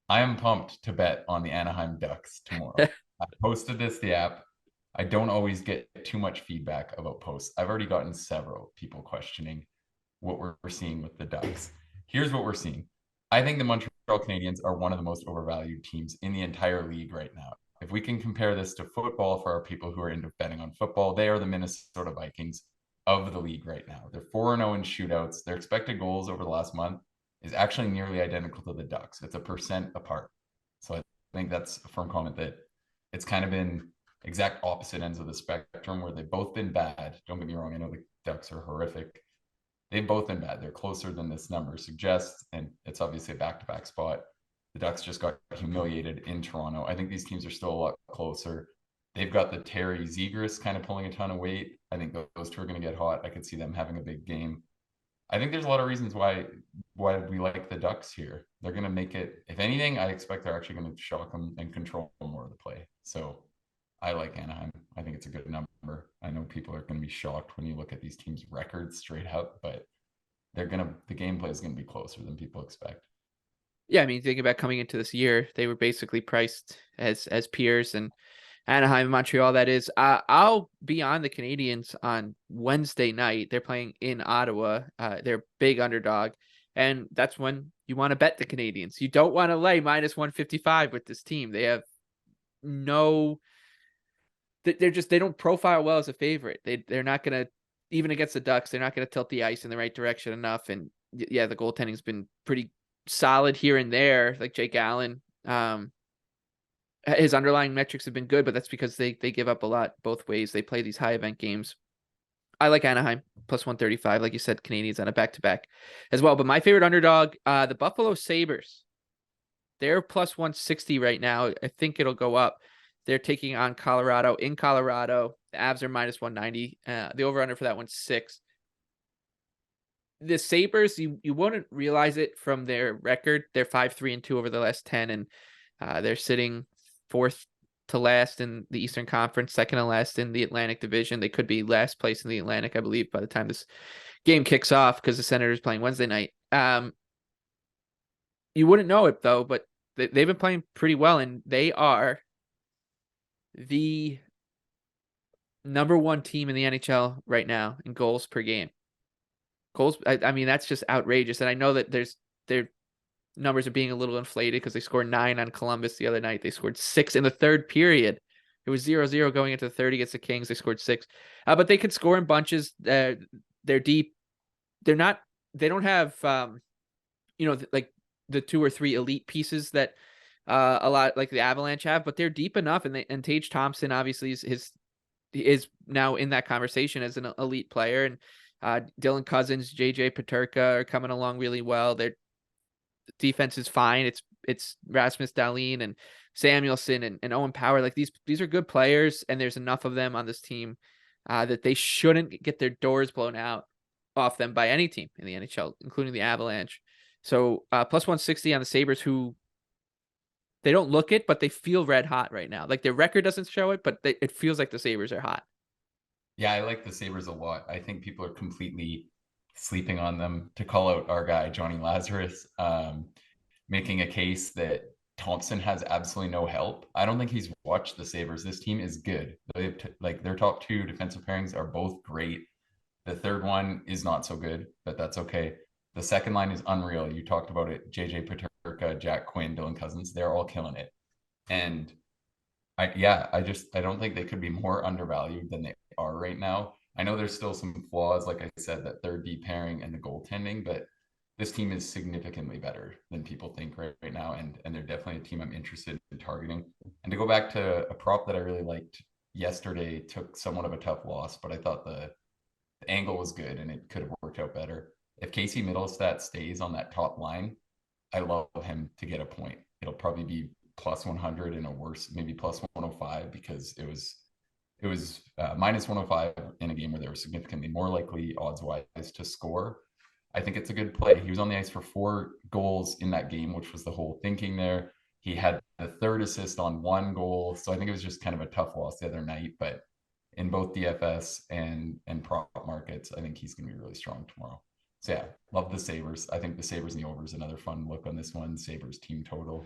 I am pumped to bet on the Anaheim Ducks tomorrow. I posted this the app. I don't always get too much feedback about posts. I've already gotten several people questioning what we're seeing with the Ducks. Here's what we're seeing. I think the Montreal Canadiens are one of the most overvalued teams in the entire league right now. If we can compare this to football for our people who are into betting on football, they are the Minnesota Vikings of the league right now. They're 4-0 in shootouts. Their expected goals over the last month is actually nearly identical to the Ducks. It's a percent apart. So I think that's a firm comment that it's kind of been exact opposite ends of the spectrum where they've both been bad. Don't get me wrong. I know the Ducks are horrific. They've both been bad. They're closer than this number suggests, and it's obviously a back-to-back spot. The Ducks just got humiliated in Toronto. I think these teams are still a lot closer. They've got the Terry Zegras kind of pulling a ton of weight. I think those two are going to get hot. I could see them having a big game. I think there's a lot of reasons why we like the Ducks here. They're going to make it. If anything, I expect they're actually going to shock them and control more of the play. So I like Anaheim. I think it's a good number. I know people are going to be shocked when you look at these teams' records straight up, but the gameplay is gonna be closer than people expect. Yeah, I mean, think about coming into this year, they were basically priced as peers, and Anaheim and Montreal, that is. I'll be on the Canadiens on Wednesday night. They're playing in Ottawa. They're big underdog, and that's when you want to bet the Canadiens. You don't want to lay minus 155 with this team. They have no. They don't profile well as a favorite. They're not gonna, even against the Ducks, they're not gonna tilt the ice in the right direction enough. And yeah, the goaltending's been pretty solid here and there, like Jake Allen. His underlying metrics have been good, but that's because they give up a lot both ways. They play these high event games. I like Anaheim plus 135, like you said, Canadiens on a back to back as well. But my favorite underdog, the Buffalo Sabres. They're plus 160 right now. I think it'll go up. They're taking on Colorado in Colorado. The Avs are minus 190. The over under for that one's 6. The Sabres, you wouldn't realize it from their record. They're 5-3-2 over the last 10, and they're sitting fourth to last in the Eastern Conference, second to last in the Atlantic Division. They could be last place in the Atlantic, I believe, by the time this game kicks off, because the Senators playing Wednesday night. You wouldn't know it though, but they've been playing pretty well, and they are the number one team in the NHL right now in goals per game. Goals, I mean, that's just outrageous. And I know that their numbers are being a little inflated because they scored 9 on Columbus the other night. They scored 6 in the third period. It was 0-0 going into the third against the Kings. They scored 6. But they could score in bunches. They're deep. They don't have, like the 2 or 3 elite pieces that a lot like the Avalanche have, but they're deep enough. And Tage Thompson obviously is now in that conversation as an elite player. And Dylan Cousins, JJ Peterka are coming along really well. Their defense is fine. It's Rasmus Dahlin and Samuelson and Owen Power. Like these are good players, and there's enough of them on this team that they shouldn't get their doors blown out off them by any team in the NHL, including the Avalanche. So plus 160 on the Sabres, who they don't look it, but they feel red hot right now. Like their record doesn't show it, but it feels like the Sabres are hot. Yeah, I like the Sabres a lot. I think people are completely sleeping on them. To call out our guy Johnny Lazarus, making a case that Thompson has absolutely no help. I don't think he's watched the Sabres. This team is good. They have like their top 2 defensive pairings are both great. The third one is not so good, but that's okay. The second line is unreal. You talked about it. JJ Peterka, Jack Quinn, Dylan Cousins, they're all killing it. And I don't think they could be more undervalued than they are right now. I know there's still some flaws, like I said, that third D pairing and the goaltending, but this team is significantly better than people think right now, and they're definitely a team I'm interested in targeting. And to go back to a prop that I really liked yesterday, took somewhat of a tough loss, but I thought the angle was good and it could have worked out better. If Casey Middlestat stays on that top line, I love him to get a point. It'll probably be plus 100 in a worse, maybe plus 105, because it was minus 105 in a game where they were significantly more likely odds wise to score. I think it's a good play. He was on the ice for 4 goals in that game, which was the whole thinking there. He had the third assist on 1 goal. So I think it was just kind of a tough loss the other night, but in both DFS and prop markets, I think he's going to be really strong tomorrow. So yeah, love the Sabres. I think the Sabres and the over is another fun look on this one. Sabres team total.